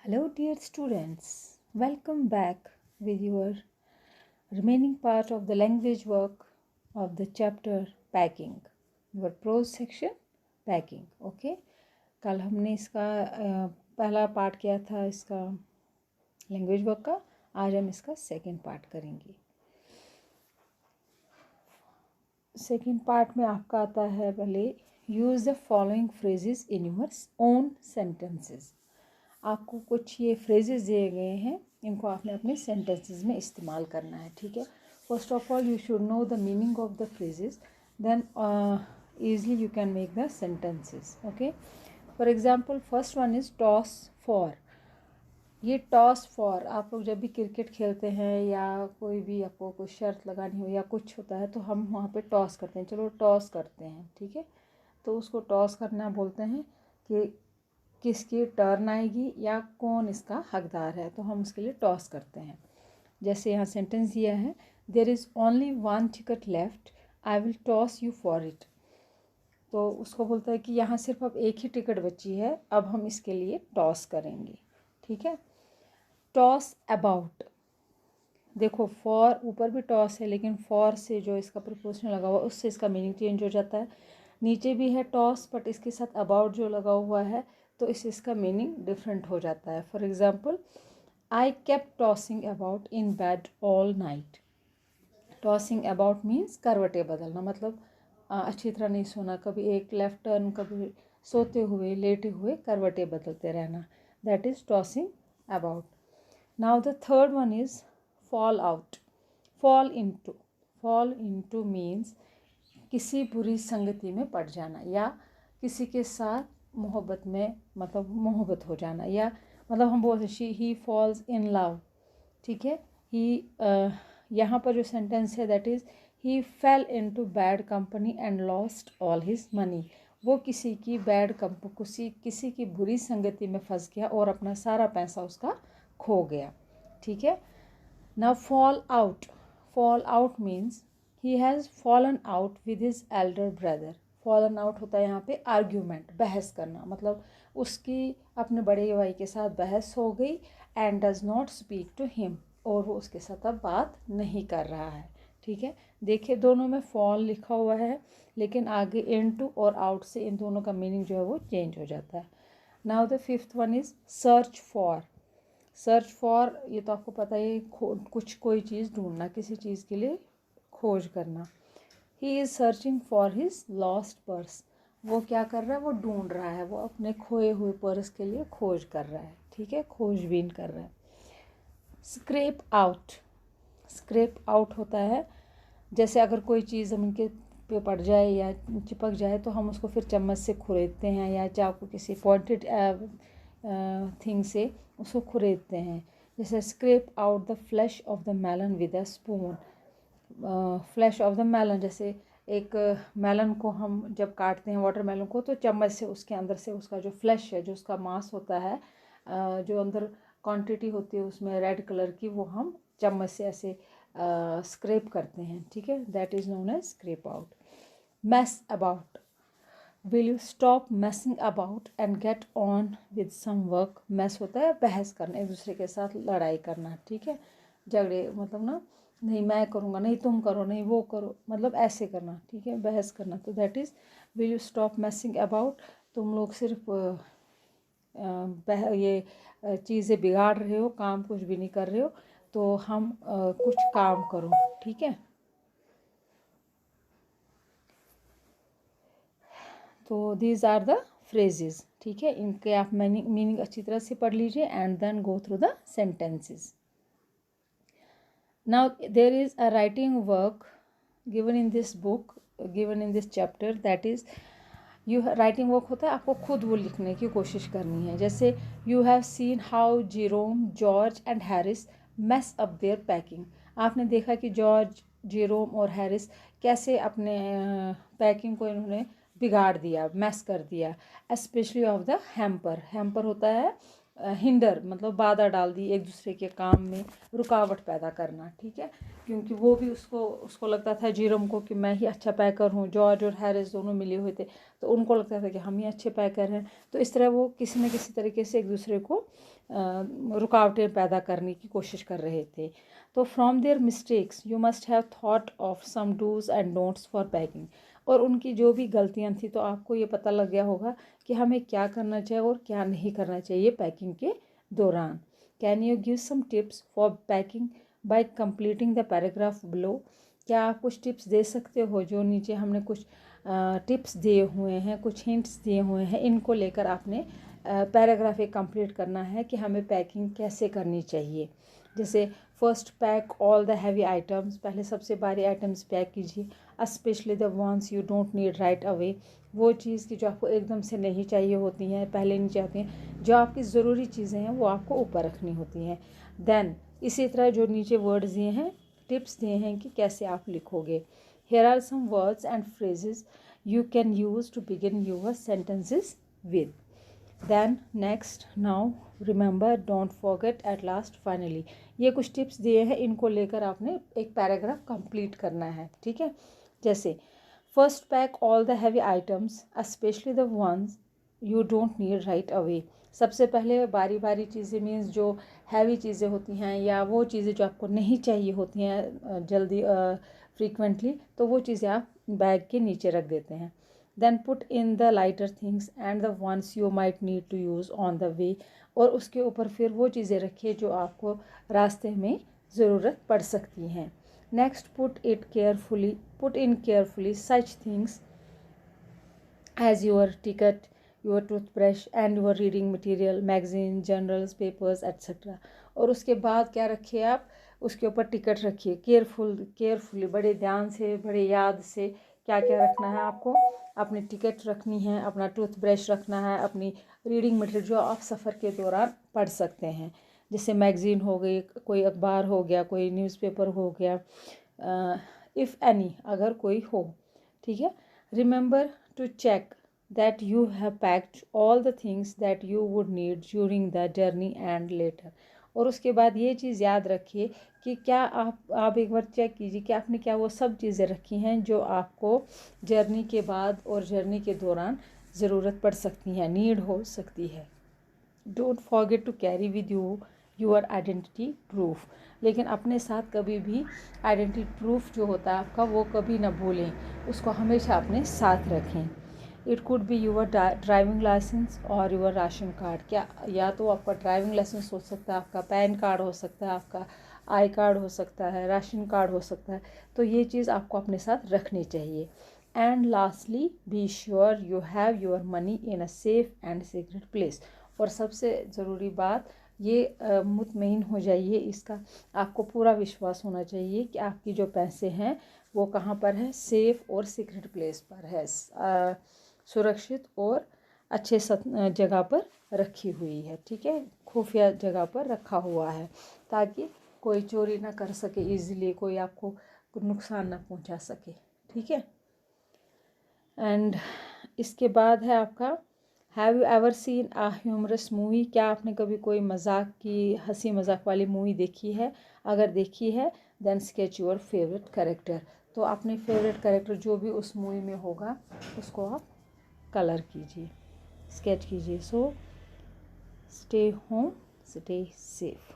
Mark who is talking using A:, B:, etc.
A: Hello, dear students. Welcome back with your remaining part of the language work of the chapter Packing. Your prose section, Packing. Okay. कल हमने इसका पहला part किया था इसका language work का. आज हम इसका सेकंड पार्ट करेंगे. सेकंड पार्ट में आपका आता है पहले use the following phrases in your own sentences. आपको कुछ ये फ्रेजेस दिए गए हैं, इनको आपने अपने सेंटेंसेस में इस्तेमाल करना है. ठीक है. First of all you should know the meaning of the phrases, then easily you can make the sentences. Okay. For example first one is toss for. ये टॉस फॉर आप लोग जब भी क्रिकेट खेलते हैं या कोई भी आपको कोई शर्त लगानी हो या कुछ होता है तो हम वहाँ पे टॉस करते हैं. चलो टॉस करते हैं. ठीक है. तो उसको टॉस करना बोलते हैं कि किसकी टर्न आएगी या कौन इसका हकदार है, तो हम उसके लिए टॉस करते हैं. जैसे यहाँ सेंटेंस दिया है, there is only one ticket left, I will toss you for it. तो उसको बोलता है कि यहाँ सिर्फ अब एक ही टिकट बची है, अब हम इसके लिए टॉस करेंगे. ठीक है. Toss about. देखो फॉर ऊपर भी टॉस है, लेकिन फॉर से जो इसका प्रपोजन लगा हुआ उससे इसका मीनिंग चेंज हो जाता है. नीचे भी है टॉस बट इसके साथ अबाउट जो लगा हुआ है तो इसका मीनिंग डिफरेंट हो जाता है. For example I kept tossing about in bed all night. Tossing about means करवटें बदलना, मतलब अच्छी तरह नहीं सोना, कभी एक लेफ्ट टर्न, कभी सोते हुए लेटे हुए करवटें बदलते रहना. That is tossing about. Now the third one is fall out. Fall into. Fall into means किसी बुरी संगति में पड़ जाना या किसी के साथ मोहब्बत में, मतलब मोहब्बत हो जाना, या मतलब हम बोलते हैं ही फॉल्स इन लव. ठीक है. ही यहाँ पर जो सेंटेंस है that is he fail into bad company and lost all his money. वो किसी की बैड किसी की बुरी संगति में फंस गया और अपना सारा पैसा उसका खो गया. ठीक है. Now fall out. Fall out means he has fallen out with his Elder brother. Fallen out होता है यहाँ पे आर्ग्यूमेंट, बहस करना, मतलब उसकी अपने बड़े भाई के साथ बहस हो गई and does not speak to him, और वो उसके साथ अब बात नहीं कर रहा है. ठीक है. देखिए दोनों में फॉल लिखा हुआ है, लेकिन आगे इनटू और आउट से इन दोनों का मीनिंग जो है वो चेंज हो जाता है. Now the fifth one is search for. Search for ये तो आपको पता है, कुछ कोई चीज़ ढूंढना, किसी चीज़ के लिए खोज करना. He is searching for his lost purse. वो क्या कर रहा है, वो ढूंढ रहा है, वो अपने खोए हुए पर्स के लिए खोज कर रहा है. ठीक है. खोजबीन कर रहा है. Scrap out. स्क्रैप आउट होता है जैसे अगर कोई चीज़ ज़मीन के पे पड़ जाए या चिपक जाए तो हम उसको फिर चम्मच से खुरेदते हैं या चाकू किसी पॉइंटेड थिंग से उसको खुरेदते हैं. जैसे scrape out the flesh of the melon with a spoon. Flesh of the melon, जैसे एक मेलन को हम जब काटते हैं वाटरमेलन को तो चम्मच से उसके अंदर से उसका जो फ्लैश है, जो उसका मांस होता है, जो अंदर क्वांटिटी होती है उसमें रेड कलर की, वो हम चम्मच से ऐसे स्क्रैप करते हैं. ठीक है. That is known as scrape out. Mess about. Will you stop messing about and get on with some work. Mess होता है बहस करना, एक दूसरे के साथ लड़ाई करना. ठीक है. झगड़े, मतलब ना, नहीं मैं करूँगा, नहीं तुम करो, नहीं वो करो, मतलब ऐसे करना. ठीक है. बहस करना. तो that is will you stop messing about. तुम लोग सिर्फ ये चीज़ें बिगाड़ रहे हो, काम कुछ भी नहीं कर रहे हो, तो हम कुछ काम करो. ठीक है. तो दीज आर द फ्रेजेस. ठीक है. इनके आप मीनिंग अच्छी तरह से पढ़ लीजिए and then go through the sentences. Now there is a writing work given in this book, given in this chapter, that is you writing work होता है आपको खुद वो लिखने की कोशिश करनी है. जैसे you have seen how Jerome, George and Harris mess up their packing. आपने देखा कि जॉर्ज, जेरोम और हैरिस कैसे अपने पैकिंग को इन्होंने बिगाड़ दिया, मैस कर दिया. Specially of the hamper. Hamper होता है हिंडर मतलब बाधा डाल दी, एक दूसरे के काम में रुकावट पैदा करना, ठीक है। क्योंकि वो भी उसको लगता था जेरोम को कि मैं ही अच्छा पैकर हूँ। जॉर्ज और हैरिस दोनों मिले हुए थे, तो उनको लगता था कि हम ही अच्छे पैकर हैं। तो इस तरह वो किसी न किसी तरीके से एक दूसरे को रुकावटें पैदा करने की कोशिश कर रहे थे। तो from their mistakes you must have thought of some dos and don'ts for packing. और उनकी जो भी गलतियाँ थी, तो आपको ये पता लग गया होगा कि हमें क्या करना चाहिए और क्या नहीं करना चाहिए पैकिंग के दौरान। Can you give some tips for packing by completing the paragraph below. क्या आप कुछ टिप्स दे सकते हो? जो नीचे हमने कुछ टिप्स दिए हुए हैं, कुछ हिंट्स दिए हुए हैं, इनको लेकर आपने पैराग्राफ एक कंप्लीट करना है कि हमें पैकिंग कैसे करनी चाहिए। जैसे first pack all the heavy items, पहले सबसे भारी आइटम्स पैक कीजिए। Specially the ones you don't need right away, वो चीज़ की जो आपको एकदम से नहीं चाहिए होती हैं, पहले नहीं चाहती हैं। जो आपकी ज़रूरी चीज़ें हैं वो आपको ऊपर रखनी होती हैं। देन इसी तरह जो नीचे वर्ड्स दिए हैं, टिप्स दिए हैं कि कैसे आप लिखोगे। Here are some words and phrases you can use to begin your sentences with. Then next, now remember, don't forget, at last, finally. ये कुछ टिप्स दिए हैं, इनको लेकर आपने एक पैराग्राफ कंप्लीट करना है, ठीक है। जैसे first pack all the heavy items specially the ones you don't need right away. सबसे पहले बारी बारी चीज़ें मीन्स जो हैवी चीज़ें होती हैं या वो चीज़ें जो आपको नहीं चाहिए होती हैं जल्दी फ्रीक्वेंटली, तो वो चीज़ें आप बैग के नीचे रख देते हैं। Then put in the lighter things and the ones you might need to use on the way. और उसके ऊपर फिर वो चीज़ें रखिए जो आपको रास्ते में ज़रूरत पड़ सकती हैं। Next, put in carefully such things as your ticket, your toothbrush and your reading material, magazine, journals, papers etcetera. और उसके बाद क्या रखिए आप, उसके ऊपर टिकट रखिए। केयरफुली बड़े ध्यान से, बड़े याद से क्या क्या रखना है आपको। अपनी टिकट रखनी है, अपना टूथब्रश रखना है, अपनी रीडिंग मटेरियल जो आप सफ़र के दौरान पढ़ सकते हैं, जैसे मैगज़ीन हो गई, कोई अखबार हो गया, कोई न्यूज़पेपर हो गया, इफ़ एनी, अगर कोई हो, ठीक है। Remember to check that you have packed all the things that you would need during the journey and later. और उसके बाद ये चीज़ याद रखिए कि क्या आप एक बार चेक कीजिए कि आपने क्या वो सब चीज़ें रखी हैं जो आपको जर्नी के बाद और जर्नी के दौरान ज़रूरत पड़ सकती हैं, नीड हो सकती है। Don't forget to carry with you your identity proof. लेकिन अपने साथ कभी भी आइडेंटिटी प्रूफ जो होता है आपका, वो कभी ना भूलें, उसको हमेशा अपने साथ रखें। It could be your driving licence और योर राशन कार्ड। क्या या तो आपका ड्राइविंग लाइसेंस हो सकता है, आपका पैन कार्ड हो सकता है, आपका आई कार्ड हो सकता है, राशन कार्ड हो सकता है। तो ये चीज़ आपको अपने साथ रखनी चाहिए। And lastly, be sure you have your money in a safe and secret place. और सबसे ज़रूरी बात ये मुतमईन हो जाइए, इसका आपको पूरा विश्वास होना चाहिए कि आपकी जो पैसे हैं वो कहाँ पर है, सेफ़ और सीक्रेट प्लेस पर है, सुरक्षित और अच्छे जगह पर रखी हुई है, ठीक है, खुफिया जगह पर रखा हुआ है, ताकि कोई चोरी ना कर सके इजीली, कोई आपको नुकसान ना पहुंचा सके, ठीक है। एंड इसके बाद है आपका, have you ever seen a humorous movie. क्या आपने कभी कोई मजाक की, हंसी मजाक वाली मूवी देखी है? अगर देखी है, then sketch your favourite character. तो अपने फेवरेट कैरेक्टर जो भी उस मूवी में होगा उसको आप कलर कीजिए, स्केच कीजिए। So stay home, stay safe.